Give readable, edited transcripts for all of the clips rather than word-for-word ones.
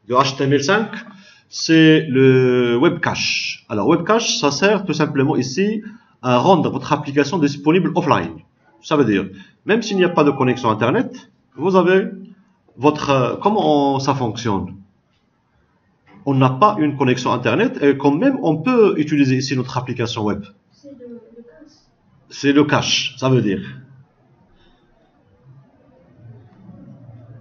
de HTML5, c'est le web cache. Alors, web cache, ça sert tout simplement ici à rendre votre application disponible offline. Ça veut dire, même s'il n'y a pas de connexion Internet, vous avez votre... comment ça fonctionne? On n'a pas une connexion Internet et quand même on peut utiliser ici notre application web. C'est le cache, ça veut dire.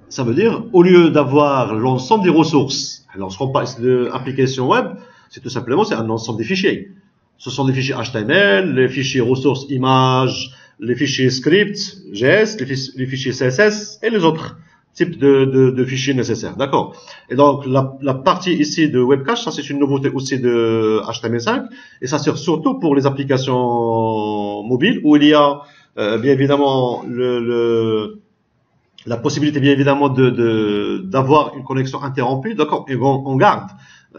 Ça veut dire, au lieu d'avoir l'ensemble des ressources, lorsqu'on parle d'application web, c'est tout simplement c'est un ensemble des fichiers. Ce sont des fichiers HTML, les fichiers ressources images, les fichiers scripts, JS, les fichiers CSS et les autres types de fichiers nécessaires. D'accord. Et donc, la partie ici de web cache, ça c'est une nouveauté aussi de HTML5 et ça sert surtout pour les applications mobiles où il y a bien évidemment la possibilité bien évidemment d'avoir une connexion interrompue, d'accord, et on garde,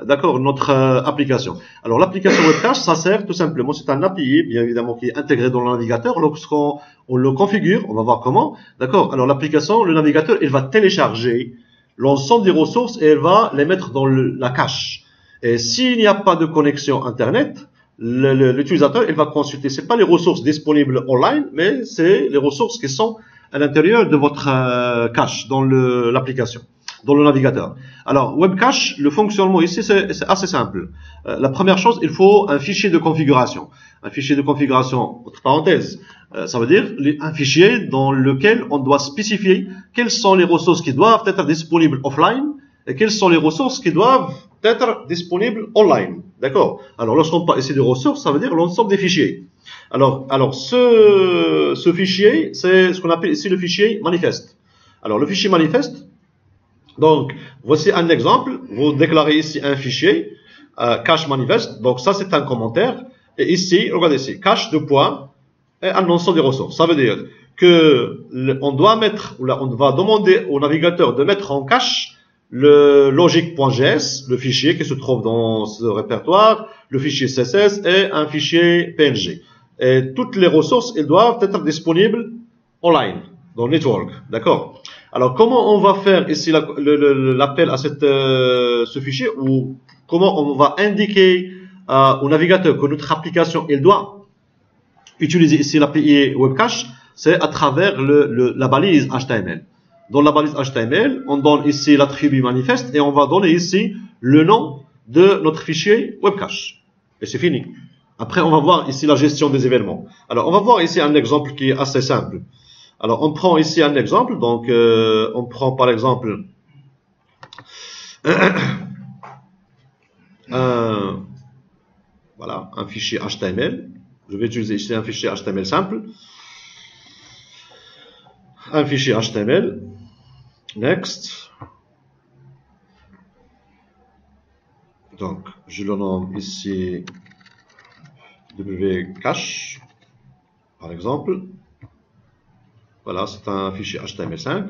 d'accord, notre application. Alors l'application web cache, ça sert tout simplement, c'est un API bien évidemment qui est intégré dans le navigateur. Lorsqu'on le configure, on va voir comment, d'accord. Alors l'application, le navigateur, il va télécharger l'ensemble des ressources et elle va les mettre dans la cache. Et s'il n'y a pas de connexion internet, l'utilisateur, il va consulter, c'est pas les ressources disponibles online, mais c'est les ressources qui sont à l'intérieur de votre cache dans l'application, dans le navigateur. Alors, web cache, le fonctionnement ici, c'est assez simple. La première chose, il faut un fichier de configuration. Un fichier de configuration, entre parenthèses, ça veut dire un fichier dans lequel on doit spécifier quelles sont les ressources qui doivent être disponibles offline et quelles sont les ressources qui doivent être disponibles online. D'accord? Alors, lorsqu'on parle ici de ressources, ça veut dire l'ensemble des fichiers. Alors ce fichier, c'est ce qu'on appelle ici le fichier manifeste. Alors, le fichier manifeste, donc, voici un exemple. Vous déclarez ici un fichier, cache manifeste. Donc, ça, c'est un commentaire. Et ici, regardez ici, cache de points et un ensemble des ressources. Ça veut dire que on doit mettre, ou là, on va demander au navigateur de mettre en cache le logic.js, le fichier qui se trouve dans ce répertoire, le fichier CSS et un fichier PNG. Et toutes les ressources, elles doivent être disponibles online, dans le network. D'accord? Alors, comment on va faire ici l'appel à ce fichier, ou comment on va indiquer au navigateur que notre application, elle doit utiliser ici l'API web cache, c'est à travers la balise HTML. Dans la balise HTML, on donne ici l'attribut manifeste et on va donner ici le nom de notre fichier web cache. Et c'est fini. Après, on va voir ici la gestion des événements. Alors, on va voir ici un exemple qui est assez simple. Alors, on prend ici un exemple. Donc, on prend par exemple voilà, un fichier HTML. Je vais utiliser ici un fichier HTML simple. Un fichier HTML. Next. Donc, je le nomme ici wcache, par exemple. Voilà, c'est un fichier HTML5.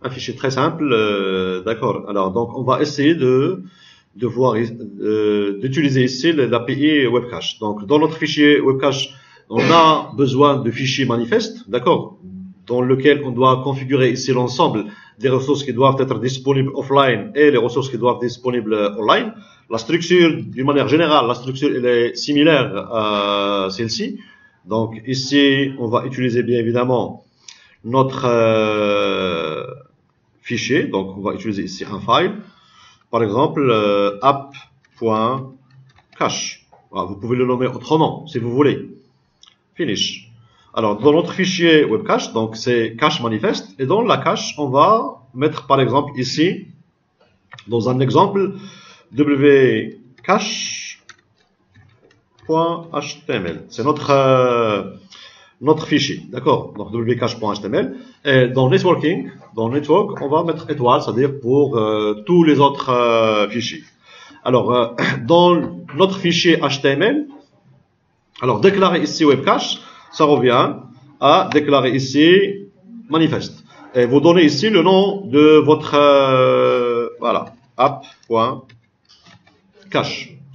Un fichier très simple, d'accord. Alors, donc, on va essayer d'utiliser ici l'API web cache. Donc, dans notre fichier web cache, on a besoin de fichiers manifestes, d'accord, dans lequel on doit configurer ici l'ensemble des ressources qui doivent être disponibles offline et les ressources qui doivent être disponibles online. La structure, d'une manière générale, la structure elle est similaire à celle-ci. Donc ici, on va utiliser bien évidemment notre fichier. Donc on va utiliser ici un file. Par exemple, app.cache. Voilà, vous pouvez le nommer autrement si vous voulez. Finish. Alors, dans notre fichier web cache, donc c'est cache manifeste, et dans la cache, on va mettre par exemple ici, dans un exemple, wcache.html. C'est notre fichier, d'accord? Donc wcache.html. Et dans networking, dans network, on va mettre étoile, c'est-à-dire pour tous les autres fichiers. Alors, dans notre fichier HTML, alors déclarer ici web cache, ça revient à déclarer ici manifeste. Et vous donnez ici le nom de votre voilà, app.cache.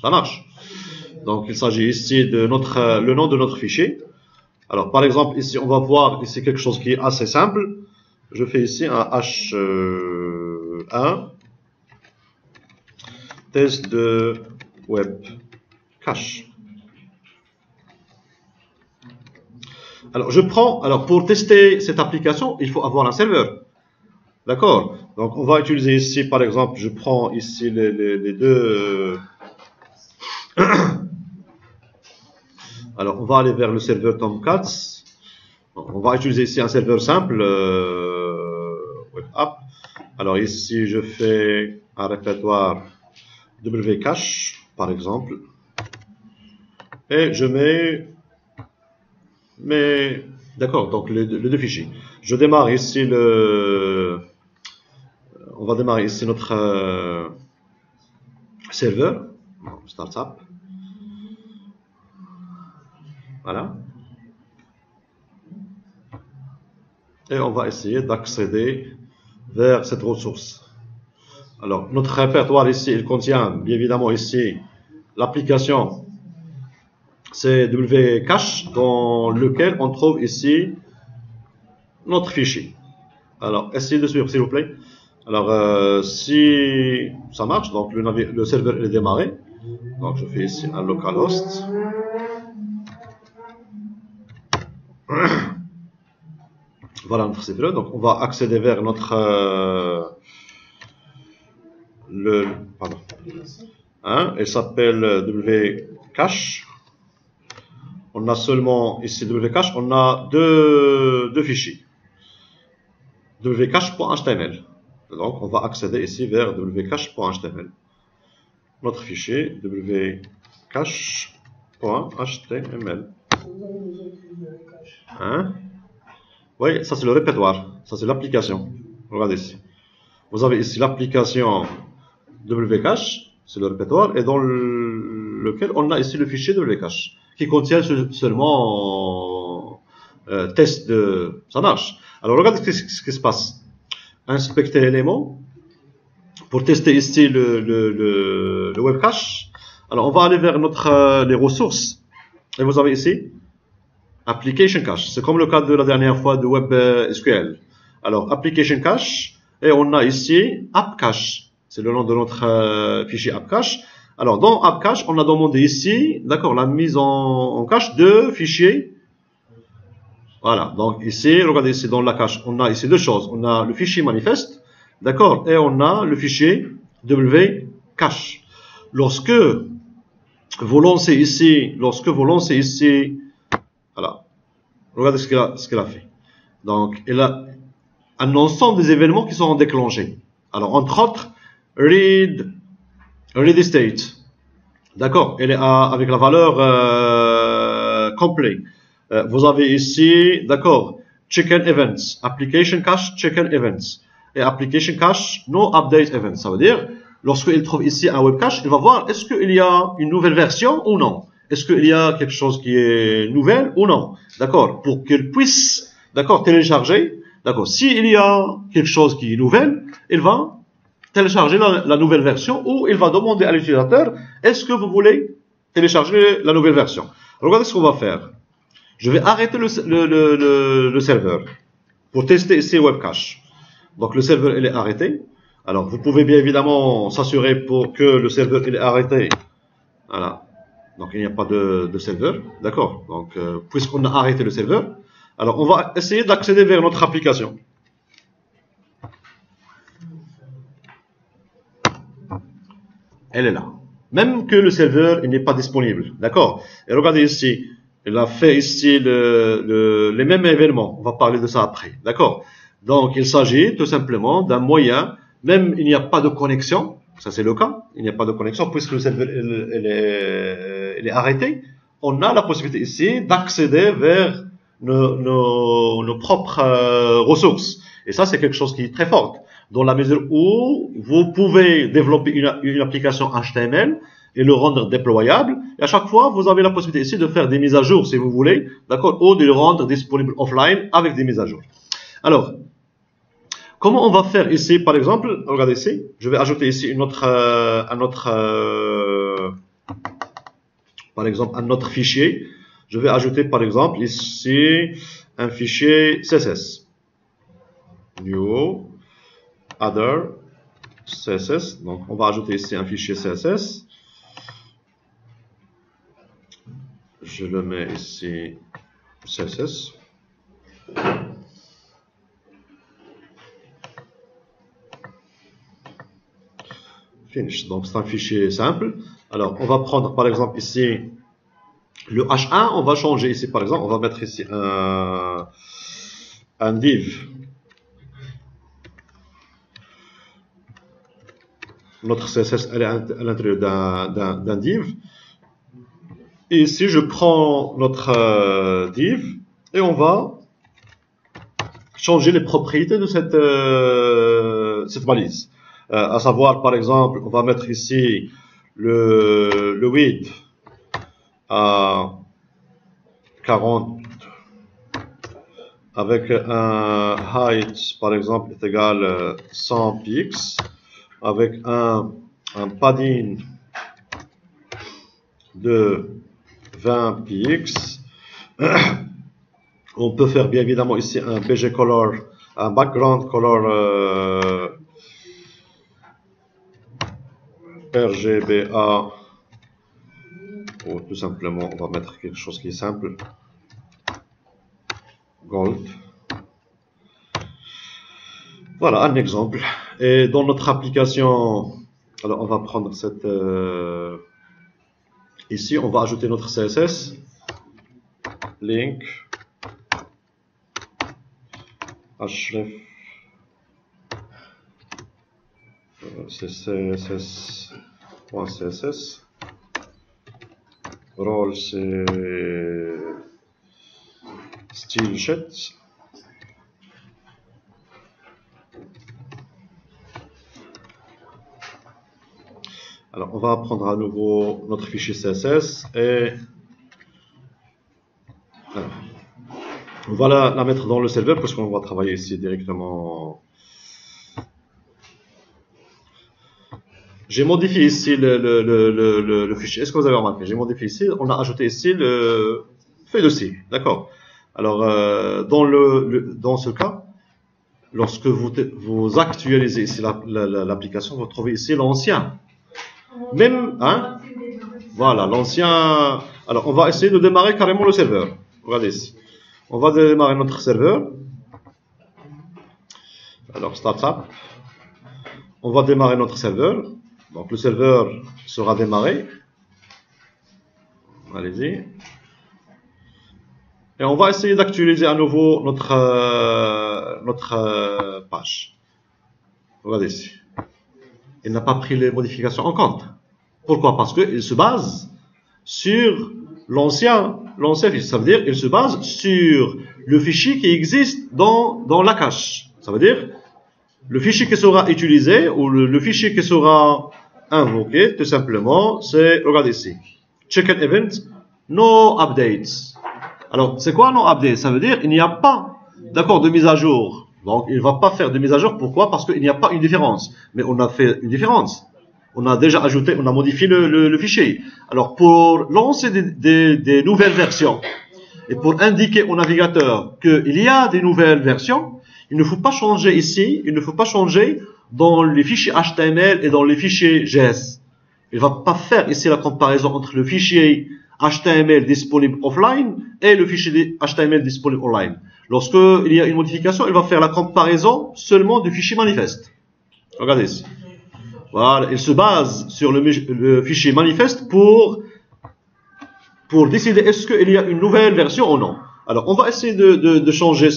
Ça marche. Donc il s'agit ici de le nom de notre fichier. Alors par exemple ici on va voir ici quelque chose qui est assez simple. Je fais ici un H1 test de web cache. Alors, pour tester cette application, il faut avoir un serveur. D'accord? Donc, on va utiliser ici, par exemple, je prends ici les deux. Alors, on va aller vers le serveur Tomcats. On va utiliser ici un serveur simple, web app. Alors, ici, je fais un répertoire wcache, par exemple. Et je mets d'accord, donc les deux fichiers. Je démarre ici on va démarrer ici notre serveur, startup. Voilà. Et on va essayer d'accéder vers cette ressource. Alors, notre répertoire ici, il contient bien évidemment ici l'application wcache dans lequel on trouve ici notre fichier. Alors, essayez de suivre s'il vous plaît. Alors, si ça marche, donc le serveur est démarré. Donc, je fais ici un localhost. Voilà notre serveur. Donc, on va accéder vers notre pardon. Il s'appelle wcache. On a seulement ici wcache, on a deux fichiers. wcache.html. Donc, on va accéder ici vers wcache.html. Notre fichier wcache.html. Oui, ça c'est le répertoire. Ça c'est l'application. Regardez ici. Vous avez ici l'application wcache, c'est le répertoire, et dans lequel on a ici le fichier wcache, qui contient seulement test de... Ça marche. Alors, regardez ce qui se passe. Inspecter l'élément pour tester ici le web cache. Alors, on va aller vers les ressources. Et vous avez ici Application Cache. C'est comme le cas de la dernière fois de Web SQL. Alors, Application Cache. Et on a ici App Cache. C'est le nom de notre fichier App Cache. Alors, dans App Cache, on a demandé ici, d'accord, la mise en cache de fichiers. Voilà. Donc, ici, regardez ici dans la cache, on a ici deux choses. On a le fichier manifeste, d'accord, et on a le fichier wcache. Lorsque vous lancez ici, voilà. Regardez ce qu'elle a fait. Donc, elle a un ensemble des événements qui sont déclenchés. Alors, entre autres, read state. D'accord. Elle est avec la valeur complet. Vous avez ici, d'accord, chicken events, application cache chicken events et application cache no update events. Ça veut dire, lorsqu'il trouve ici un web cache, il va voir est-ce qu'il y a une nouvelle version ou non. Est-ce qu'il y a quelque chose qui est nouvelle ou non. D'accord. Pour qu'il puisse, d'accord, télécharger. D'accord. S'il y a quelque chose qui est nouvelle, il va télécharger la nouvelle version ou il va demander à l'utilisateur est-ce que vous voulez télécharger la nouvelle version. Regardez ce qu'on va faire. Je vais arrêter le serveur pour tester ici web cache. Donc le serveur il est arrêté. Alors vous pouvez bien évidemment s'assurer pour que le serveur il est arrêté. Voilà. Donc il n'y a pas de serveur. D'accord. Donc puisqu'on a arrêté le serveur, alors on va essayer d'accéder vers notre application. Elle est là. Même que le serveur n'est pas disponible. D'accord. Et regardez ici. Il a fait ici les mêmes événements. On va parler de ça après. D'accord. Donc, il s'agit tout simplement d'un moyen, même il n'y a pas de connexion. Ça, c'est le cas. Il n'y a pas de connexion puisque le serveur il est arrêté. On a la possibilité ici d'accéder vers nos propres ressources. Et ça, c'est quelque chose qui est très fort. Dans la mesure où vous pouvez développer une application HTML et le rendre déployable. Et à chaque fois, vous avez la possibilité ici de faire des mises à jour si vous voulez, d'accord, ou de le rendre disponible offline avec des mises à jour. Alors, comment on va faire ici, par exemple, regardez ici, je vais ajouter ici par exemple, un autre fichier. Je vais ajouter, par exemple, ici, un fichier CSS. New, other, CSS. Donc, on va ajouter ici un fichier CSS. Je le mets ici, CSS. Finish. Donc, c'est un fichier simple. Alors, on va prendre, par exemple, ici, le H1. On va changer ici, par exemple, on va mettre ici un div. Notre CSS, elle est à l'intérieur d'un div. Et ici, je prends notre div et on va changer les propriétés de cette balise. À savoir, par exemple, on va mettre ici le width à 40 avec un height, par exemple, est égal 100 px, avec un padding de 20 px. On peut faire bien évidemment ici un BG color, un background color RGBA, ou tout simplement on va mettre quelque chose qui est simple, gold. Voilà un exemple. Et dans notre application, alors on va prendre cette ici, on va ajouter notre CSS link href css.css, role c'est style sheet. Alors, on va prendre à nouveau notre fichier CSS et alors, on va la mettre dans le serveur parce qu'on va travailler ici directement. J'ai modifié ici le fichier. Est-ce que vous avez remarqué? J'ai modifié ici. On a ajouté ici le fait dossier. D'accord. Alors, dans ce cas, lorsque vous actualisez ici l'application, vous trouvez ici l'ancien. Même, hein? Voilà, l'ancien. Alors, on va essayer de démarrer carrément le serveur. Regardez ici. On va démarrer notre serveur. Alors, startup. On va démarrer notre serveur. Donc, le serveur sera démarré. Allez-y. Et on va essayer d'actualiser à nouveau notre page. Regardez ici. Il n'a pas pris les modifications en compte. Pourquoi? Parce qu'il se base sur l'ancien fichier. Ça veut dire qu'il se base sur le fichier qui existe dans la cache. Ça veut dire le fichier qui sera utilisé ou le fichier qui sera invoqué, tout simplement, c'est, regardez ici, chicken event, no updates. Alors, c'est quoi no updates? Ça veut dire il n'y a pas, d'accord, de mise à jour. Donc, il ne va pas faire de mise à jour. Pourquoi? Parce qu'il n'y a pas une différence. Mais on a fait une différence. On a déjà ajouté, on a modifié le fichier. Alors, pour lancer des nouvelles versions et pour indiquer au navigateur qu'il y a des nouvelles versions, il ne faut pas changer ici, il ne faut pas changer dans les fichiers HTML et dans les fichiers JS. Il ne va pas faire ici la comparaison entre le fichier HTML disponible offline et le fichier HTML disponible online. Lorsqu'il y a une modification, il va faire la comparaison seulement du fichier manifeste. Regardez ici. Voilà, il se base sur le fichier manifeste pour décider est-ce qu'il y a une nouvelle version ou non. Alors, on va essayer de changer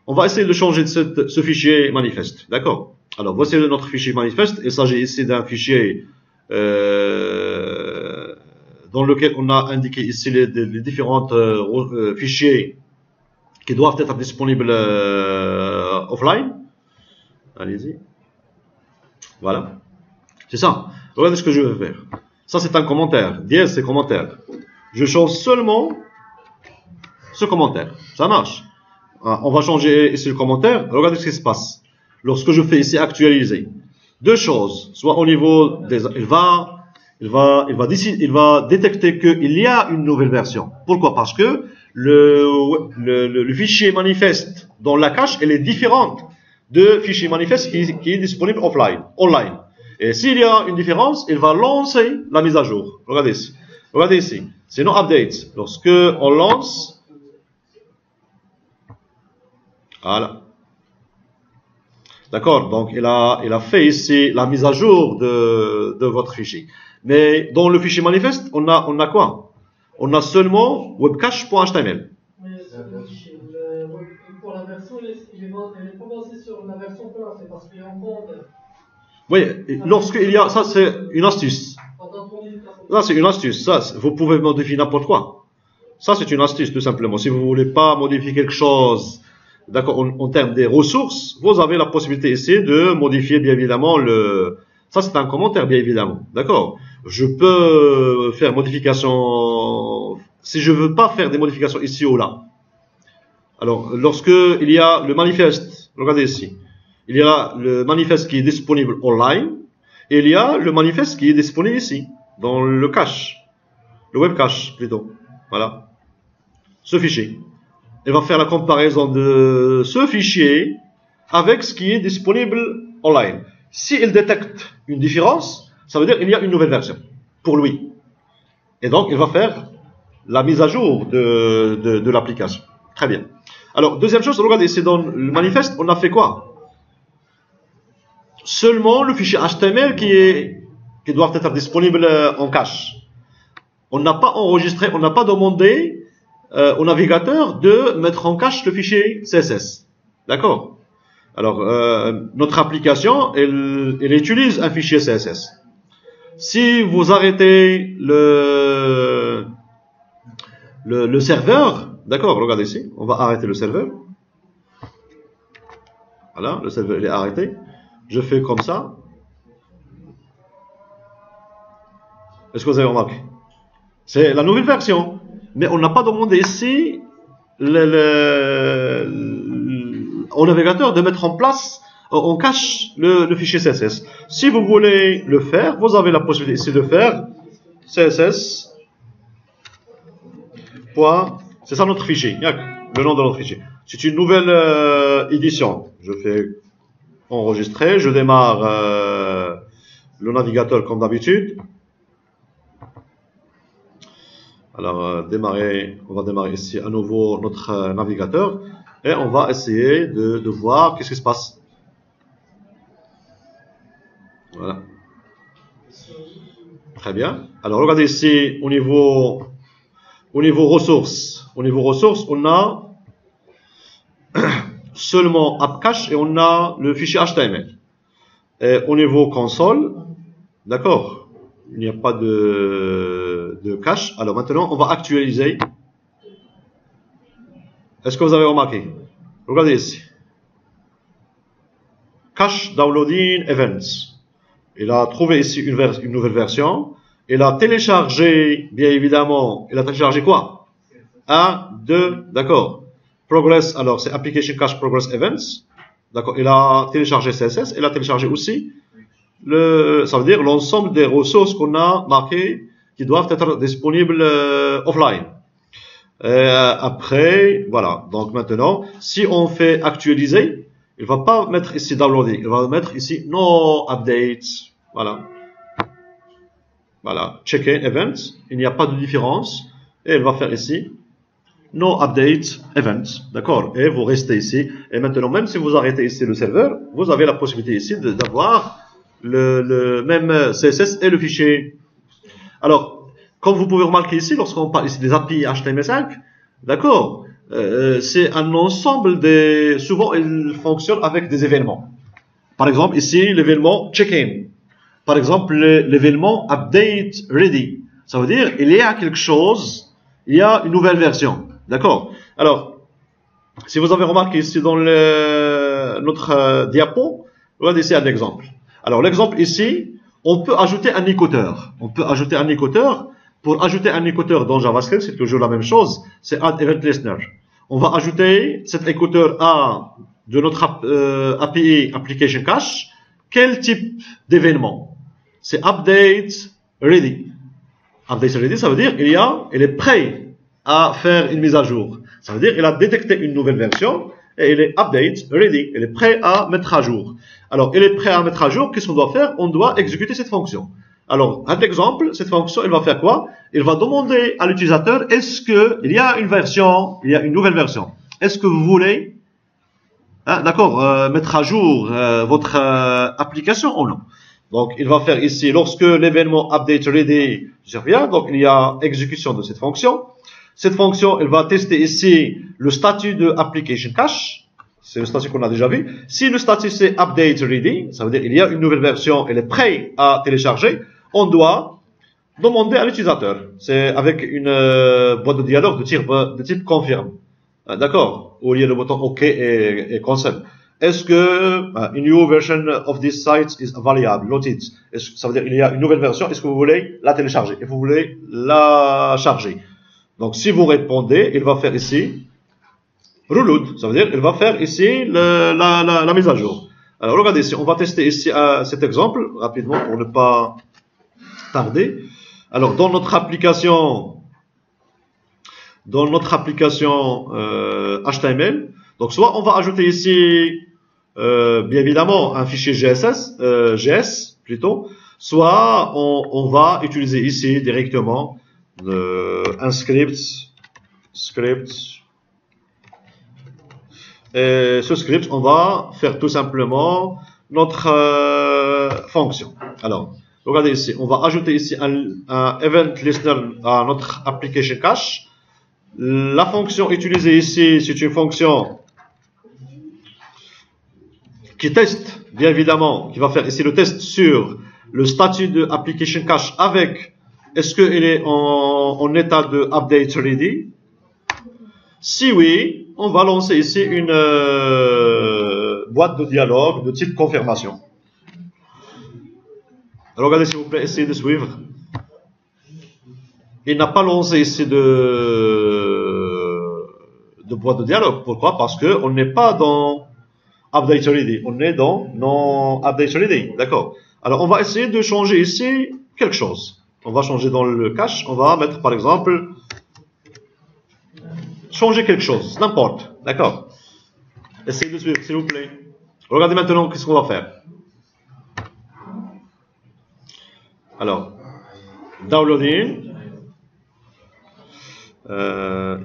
on va essayer de changer ce fichier manifeste. D'accord? Alors, voici notre fichier manifeste. Il s'agit ici d'un fichier dans lequel on a indiqué ici les différents fichiers qui doivent être disponibles offline. Allez-y. Voilà. C'est ça. Regardez ce que je vais faire. Ça, c'est un commentaire. Dièse, c'est commentaire. Je change seulement ce commentaire. Ça marche. On va changer ici le commentaire. Regardez ce qui se passe. Lorsque je fais ici actualiser. Deux choses. Soit au niveau des, il va détecter qu'il y a une nouvelle version. Pourquoi? Parce que le fichier manifeste dans la cache, elle est différente de fichier manifeste qui est disponible online. Et s'il y a une différence, il va lancer la mise à jour. Regardez ici. Regardez ici. C'est no update. Lorsque on lance, voilà. D'accord. Donc il a fait ici la mise à jour de votre fichier. Mais dans le fichier manifeste, on a quoi? On a seulement webcache.html. Mais pour la version, il est pas basé sur la version plein, c'est parce qu'il est en compte. Oui, lorsqu'il y a, ça c'est une astuce. Ça c'est une astuce. Ça, vous pouvez modifier n'importe quoi. Ça c'est une astuce tout simplement. Si vous voulez pas modifier quelque chose, d'accord, en termes des ressources, vous avez la possibilité ici de modifier bien évidemment ça c'est un commentaire bien évidemment. D'accord. Je peux faire modification si je veux pas faire des modifications ici ou là. Alors lorsque il y a le manifeste, regardez ici. Il y a le manifeste qui est disponible online et il y a le manifeste qui est disponible ici, dans le cache, le web cache plutôt. Voilà. Ce fichier. Il va faire la comparaison de ce fichier avec ce qui est disponible online. S'il détecte une différence, ça veut dire qu'il y a une nouvelle version pour lui. Et donc, il va faire la mise à jour de l'application. Très bien. Alors, deuxième chose, regardez, ici dans le manifeste, on a fait quoi? Seulement le fichier HTML qui doit être disponible en cache. On n'a pas enregistré, on n'a pas demandé au navigateur de mettre en cache le fichier CSS. D'accord? Alors, notre application, elle utilise un fichier CSS. Si vous arrêtez le serveur, d'accord, regardez ici, on va arrêter le serveur. Voilà, le serveur il est arrêté. Je fais comme ça. Est-ce que vous avez remarqué? C'est la nouvelle version. Mais on n'a pas demandé ici au navigateur de mettre en place, on cache le fichier CSS. Si vous voulez le faire, vous avez la possibilité ici de faire CSS. C'est ça notre fichier. Le nom de notre fichier. C'est une nouvelle édition. Je fais enregistrer, je démarre le navigateur comme d'habitude. Alors on va démarrer ici à nouveau notre navigateur et on va essayer de voir qu'est-ce qui se passe. Voilà. Très bien. Alors regardez ici au niveau ressources. Au niveau ressources, on a seulement app cache et on a le fichier HTML. Et au niveau console, d'accord, il n'y a pas de cache. Alors maintenant, on va actualiser. Est-ce que vous avez remarqué? Regardez ici. Cache downloading events. Il a trouvé ici une nouvelle version. Il a téléchargé, bien évidemment, il a téléchargé quoi? 1, 2, d'accord. Progress, alors c'est Application Cache Progress Events. D'accord, il a téléchargé CSS, il a téléchargé aussi ça veut dire l'ensemble des ressources qu'on a marquées qui doivent être disponibles offline. Après, voilà. Donc maintenant, si on fait actualiser, il va pas mettre ici downloading, il va mettre ici no update. Voilà. Voilà. Checker events, il n'y a pas de différence. Et il va faire ici no update events. D'accord? Et vous restez ici. Et maintenant, même si vous arrêtez ici le serveur, vous avez la possibilité ici d'avoir le même CSS et le fichier. Alors, comme vous pouvez remarquer ici, lorsqu'on parle ici des API HTML5, d'accord, c'est un ensemble souvent, ils fonctionnent avec des événements. Par exemple, ici, l'événement check-in. Par exemple, l'événement update ready. Ça veut dire, il y a quelque chose, il y a une nouvelle version. D'accord? Alors, si vous avez remarqué ici dans notre diapo, regardez ici un exemple. Alors, l'exemple ici, on peut ajouter un écouteur. On peut ajouter un écouteur. Pour ajouter un écouteur dans JavaScript, c'est toujours la même chose. C'est add event listener. On va ajouter cet écouteur à de notre API application cache. Quel type d'événement? C'est update ready. Update ready, ça veut dire il est prêt à faire une mise à jour. Ça veut dire il a détecté une nouvelle version et il est update, ready, il est prêt à mettre à jour. Alors, il est prêt à mettre à jour, qu'est-ce qu'on doit faire? On doit exécuter cette fonction. Alors, un exemple, cette fonction, elle va faire quoi? Il va demander à l'utilisateur, est-ce qu'il y a une version, il y a une nouvelle version? Est-ce que vous voulez, d'accord, mettre à jour votre application ou non? Donc, il va faire ici, lorsque l'événement update ready survient, donc il y a exécution de cette fonction. Cette fonction, elle va tester ici le statut de application cache. C'est le statut qu'on a déjà vu. Si le statut c'est update ready, ça veut dire qu'il y a une nouvelle version, elle est prête à télécharger, on doit demander à l'utilisateur. C'est avec une boîte de dialogue de type confirm. D'accord? Où il y a le bouton OK et cancel. Est-ce que a new version of this site is available? Noted. Ça veut dire qu'il y a une nouvelle version. Est-ce que vous voulez la télécharger? Et vous voulez la charger? Donc, si vous répondez, il va faire ici reload. Ça veut dire qu'il va faire ici la mise à jour. Alors, regardez ici. On va tester ici cet exemple rapidement pour ne pas tarder. Alors, dans notre application HTML, donc soit on va ajouter ici bien évidemment un fichier GS plutôt, soit on va utiliser ici directement un script. Et ce script, on va faire tout simplement notre fonction. Alors, regardez ici, on va ajouter ici un event listener à notre application cache. La fonction utilisée ici, c'est une fonction qui teste, bien évidemment, qui va faire ici le test sur le statut de application cache avec est-ce qu'il est en état de update ready. Si oui, on va lancer ici une boîte de dialogue de type confirmation. Regardez s'il vous plaît, essayez de suivre. Il n'a pas lancé ici de boîte de dialogue. Pourquoi? Parce que on n'est pas dans update ready. On est dans non update ready. D'accord. Alors, on va essayer de changer ici quelque chose. On va changer dans le cache. On va mettre, par exemple, changer quelque chose. N'importe. D'accord. Essayez de suivre, s'il vous plaît. Regardez maintenant qu'est-ce qu'on va faire. Alors, downloading.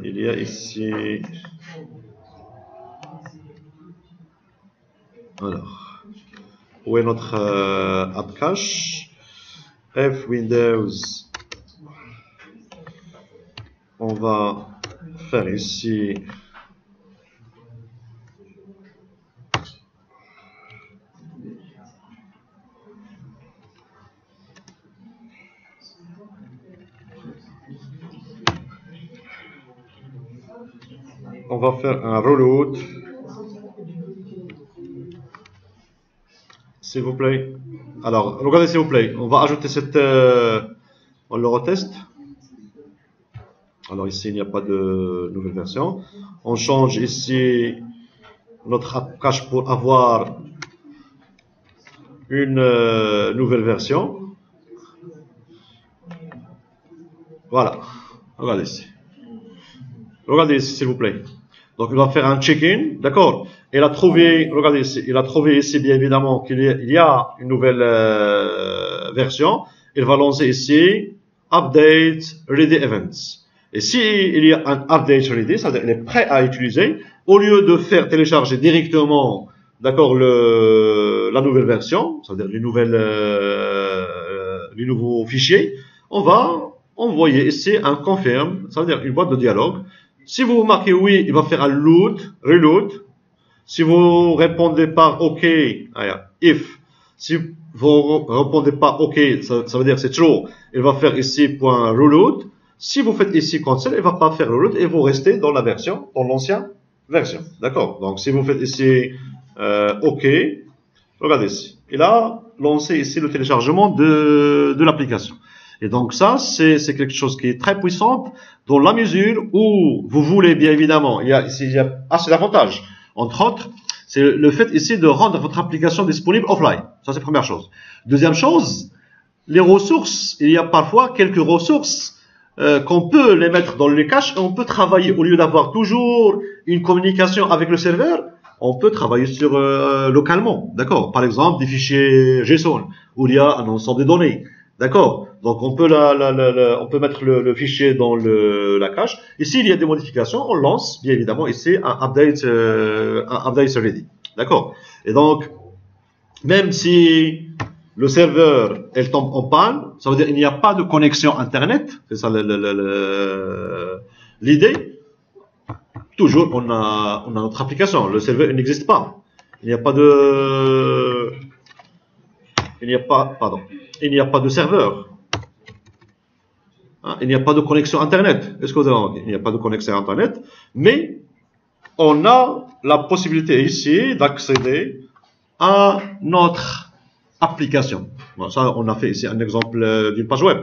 Il y a ici. Alors, où est notre app cache? F Windows. On va faire ici. On va faire un reload. S'il vous plaît. Alors, regardez s'il vous plaît. On va ajouter cette... on le reteste. Alors ici, il n'y a pas de nouvelle version. On change ici notre app cache pour avoir une nouvelle version. Voilà. Regardez ici. Regardez ici, s'il vous plaît. Donc, il va faire un check-in, d'accord? Il a trouvé, regardez ici, il a trouvé ici, bien évidemment, qu'il y a une nouvelle version. Il va lancer ici, Update Ready Events. Et si il y a un Update Ready, c'est-à-dire qu'il est prêt à utiliser, au lieu de faire télécharger directement, d'accord, la nouvelle version, c'est-à-dire les nouveaux fichiers, on va envoyer ici un confirm, c'est-à-dire une boîte de dialogue. Si vous marquez oui, il va faire un reload. Si vous répondez par OK, if. Si vous répondez pas OK, ça veut dire c'est true, il va faire ici point reload. Si vous faites ici cancel, il va pas faire reload et vous restez dans la version, dans l'ancienne version. D'accord? Donc, si vous faites ici OK, regardez ici. Il a lancé ici le téléchargement de l'application. Et donc ça, c'est quelque chose qui est très puissant dans la mesure où vous voulez, bien évidemment, il y a assez d'avantages. Entre autres, c'est le fait ici de rendre votre application disponible offline. Ça, c'est la première chose. Deuxième chose, les ressources. Il y a parfois quelques ressources qu'on peut les mettre dans les caches et on peut travailler. Au lieu d'avoir toujours une communication avec le serveur, on peut travailler sur localement. D'accord? Par exemple, des fichiers JSON où il y a un ensemble de données. D'accord? Donc on peut on peut mettre le fichier dans la cache. Et s'il y a des modifications, on lance bien évidemment ici un update ready. D'accord? Et donc même si le serveur elle tombe en panne, ça veut dire qu'il n'y a pas de connexion internet. C'est ça l'idée. Toujours on a notre application. Le serveur il n'existe pas. Il n'y a pas de il n'y a pas de serveur. Hein, il n'y a pas de connexion internet. Est-ce que vous avez remarqué? Il n'y a pas de connexion internet, mais on a la possibilité ici d'accéder à notre application. Bon, ça, on a fait ici un exemple d'une page web,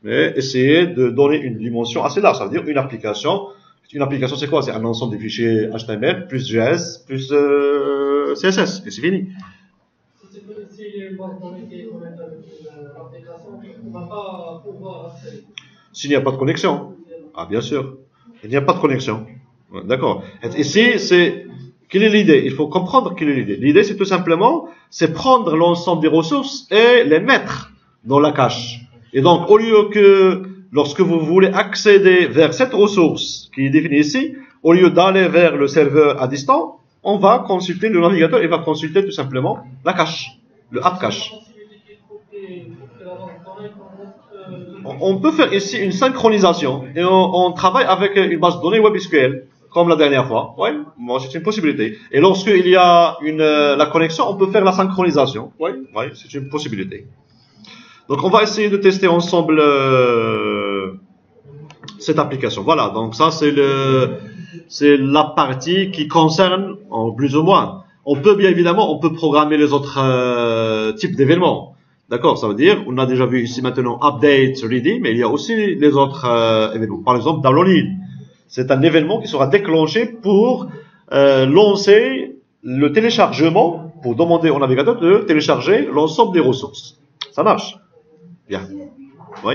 mais essayer de donner une dimension assez large. Ça veut dire une application. Une application, c'est quoi? C'est un ensemble de fichiers HTML plus JS plus CSS et c'est fini. Si les bases de données qui est connectée avec l'application, on ne va pas pouvoir accéder. S'il n'y a pas de connexion. Ah, bien sûr. Il n'y a pas de connexion. D'accord. Ici, quelle est l'idée? Il faut comprendre quelle est l'idée. L'idée, c'est tout simplement, c'est prendre l'ensemble des ressources et les mettre dans la cache. Et donc, au lieu que, lorsque vous voulez accéder vers cette ressource qui est définie ici, au lieu d'aller vers le serveur à distance, on va consulter le navigateur et va consulter tout simplement la cache, le app cache. On peut faire ici une synchronisation et on travaille avec une base de données WebSQL comme la dernière fois. Oui, bon, c'est une possibilité. Et lorsqu'il y a la connexion, on peut faire la synchronisation. Oui, c'est une possibilité. Donc on va essayer de tester ensemble cette application. Voilà, donc ça c'est la partie qui concerne en plus ou moins. On peut bien évidemment, on peut programmer les autres types d'événements. D'accord, ça veut dire, on a déjà vu ici maintenant update ready, mais il y a aussi les autres événements. Par exemple, download. C'est un événement qui sera déclenché pour lancer le téléchargement, pour demander au navigateur de télécharger l'ensemble des ressources. Ça marche? Bien. Oui.